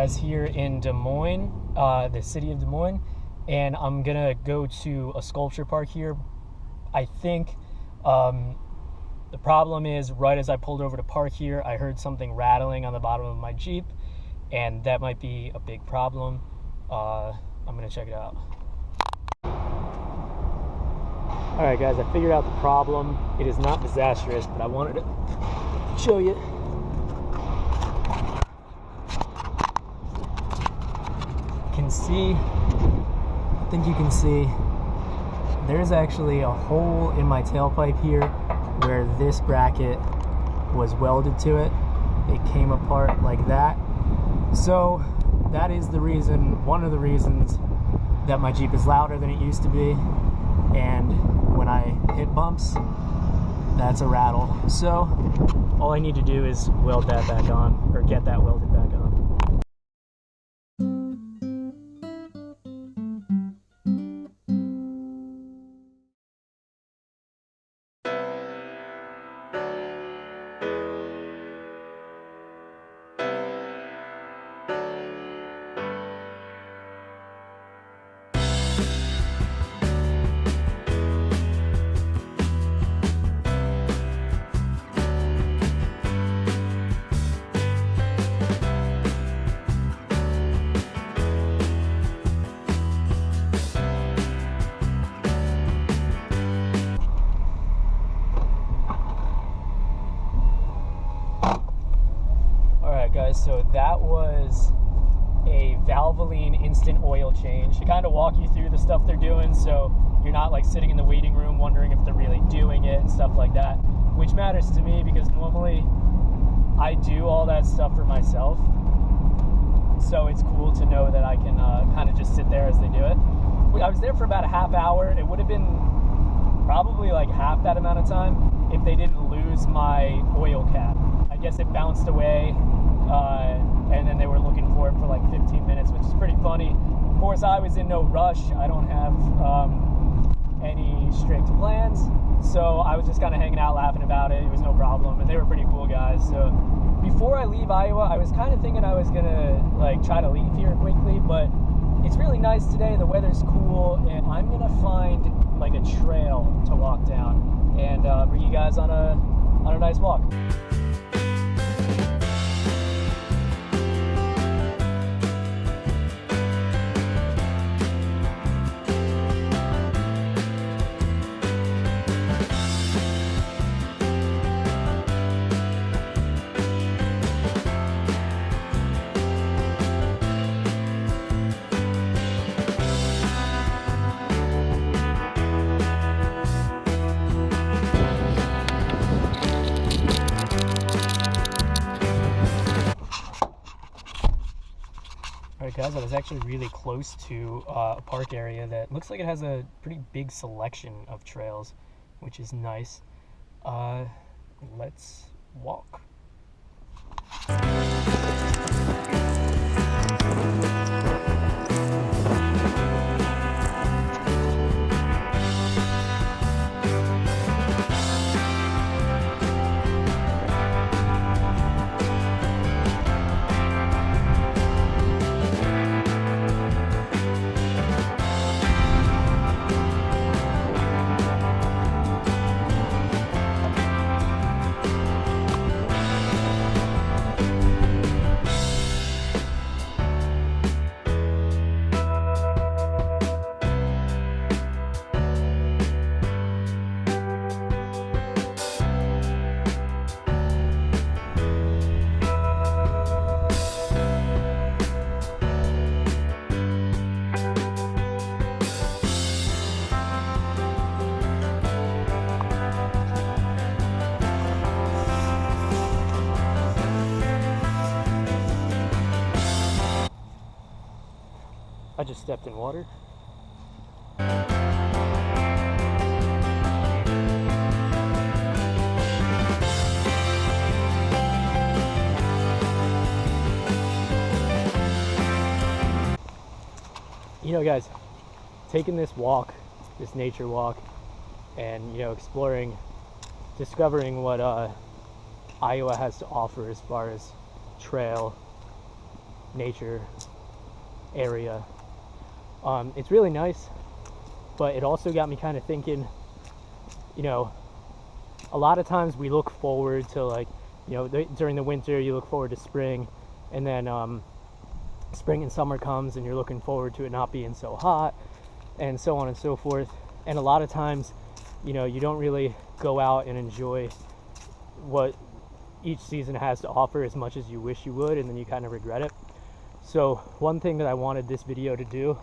guys, here in Des Moines, the city of Des Moines, and I'm gonna go to a sculpture park here. I think the problem is, right as I pulled over to park here, I heard something rattling on the bottom of my Jeep, and that might be a big problem. I'm gonna check it out. Alright guys, I figured out the problem. It is not disastrous, but I wanted to show you. I think you can see there's actually a hole in my tailpipe here where this bracket was welded to it. It came apart like that. So that is the reason, one of the reasons that my Jeep is louder than it used to be, and when I hit bumps, that's a rattle. So all I need to do is weld that back on, or get that welded back on. Guys, so that was a Valvoline instant oil change. To kind of walk you through the stuff they're doing, so you're not like sitting in the waiting room wondering if they're really doing it and stuff like that, which matters to me because normally I do all that stuff for myself, so it's cool to know that I can kind of just sit there as they do it. I was there for about a half hour. It would have been probably like half that amount of time if they didn't lose my oil cap. I guess it bounced away, and then they were looking for it for like 15 minutes, which is pretty funny. Of course, I was in no rush. I don't have any strict plans, so I was just kind of hanging out, laughing about it. It was no problem, and they were pretty cool guys. So before I leave Iowa, I was kind of thinking I was gonna like try to leave here quickly, but it's really nice today. The weather's cool, and I'm gonna find like a trail to walk down and bring you guys on a nice walk. Alright guys, I was actually really close to a park area that looks like it has a pretty big selection of trails, which is nice. Let's walk. I just stepped in water. You know guys, taking this walk, this nature walk, and exploring, discovering what Iowa has to offer as far as trail nature area. It's really nice, but it also got me kind of thinking, you know, a lot of times we look forward to, like, you know, during the winter you look forward to spring, and then spring and summer comes and you're looking forward to it not being so hot, and so on and so forth. And a lot of times, you know, you don't really go out and enjoy what each season has to offer as much as you wish you would, and then you kind of regret it. So one thing that I wanted this video to do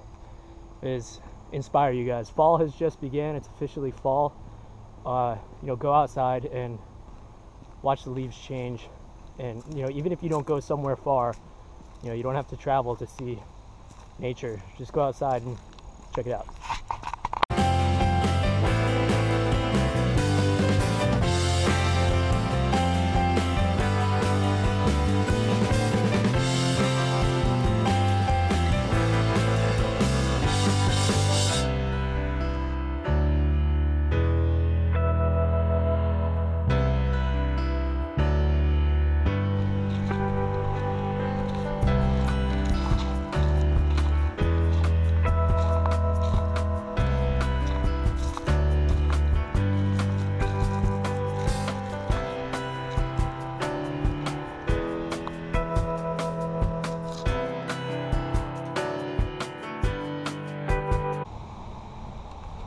is inspire you guys. Fall has just began. It's officially fall. You know, go outside and watch the leaves change. And, you know, even if you don't go somewhere far, you know, you don't have to travel to see nature. Just go outside and check it out.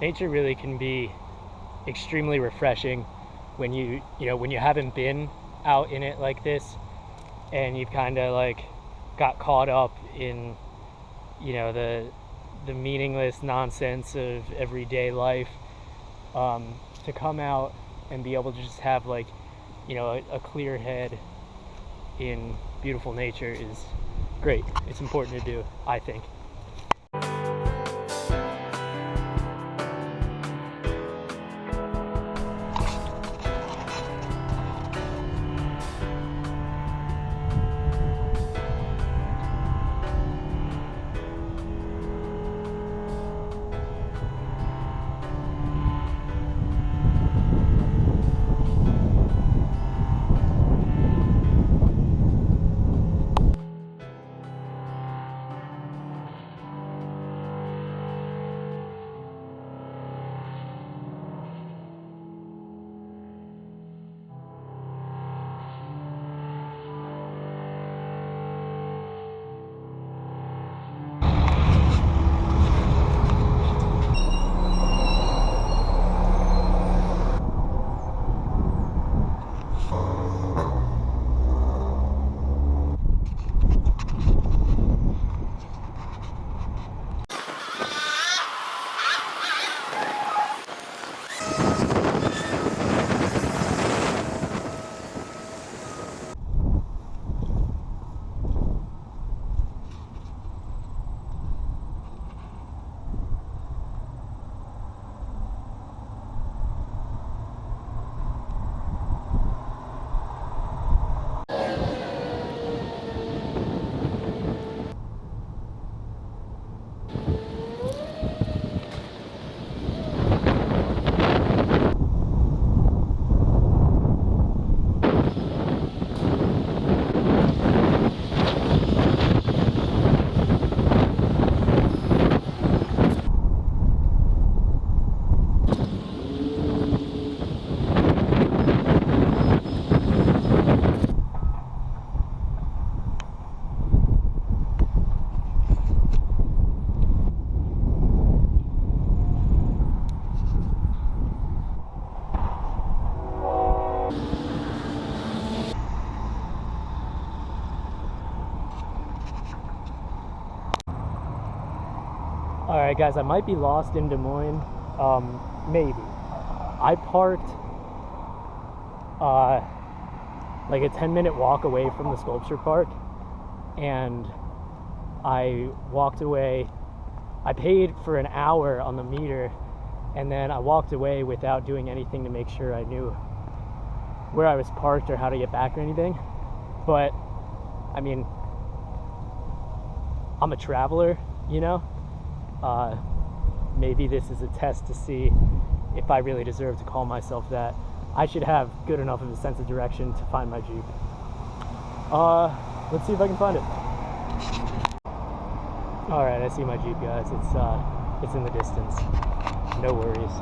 Nature really can be extremely refreshing when you haven't been out in it like this, and you've kind of like got caught up in, you know, the meaningless nonsense of everyday life. To come out and be able to just have, like, you know, a clear head in beautiful nature is great. It's important to do, I think. Alright guys, I might be lost in Des Moines, maybe. I parked like a 10-minute walk away from the sculpture park, and I walked away. I paid for an hour on the meter, and then I walked away without doing anything to make sure I knew where I was parked or how to get back or anything. But I mean, I'm a traveler, you know. Maybe this is a test to see if I really deserve to call myself that. I should have good enough of a sense of direction to find my Jeep. Let's see if I can find it. All right, I see my Jeep, guys. It's in the distance. No worries.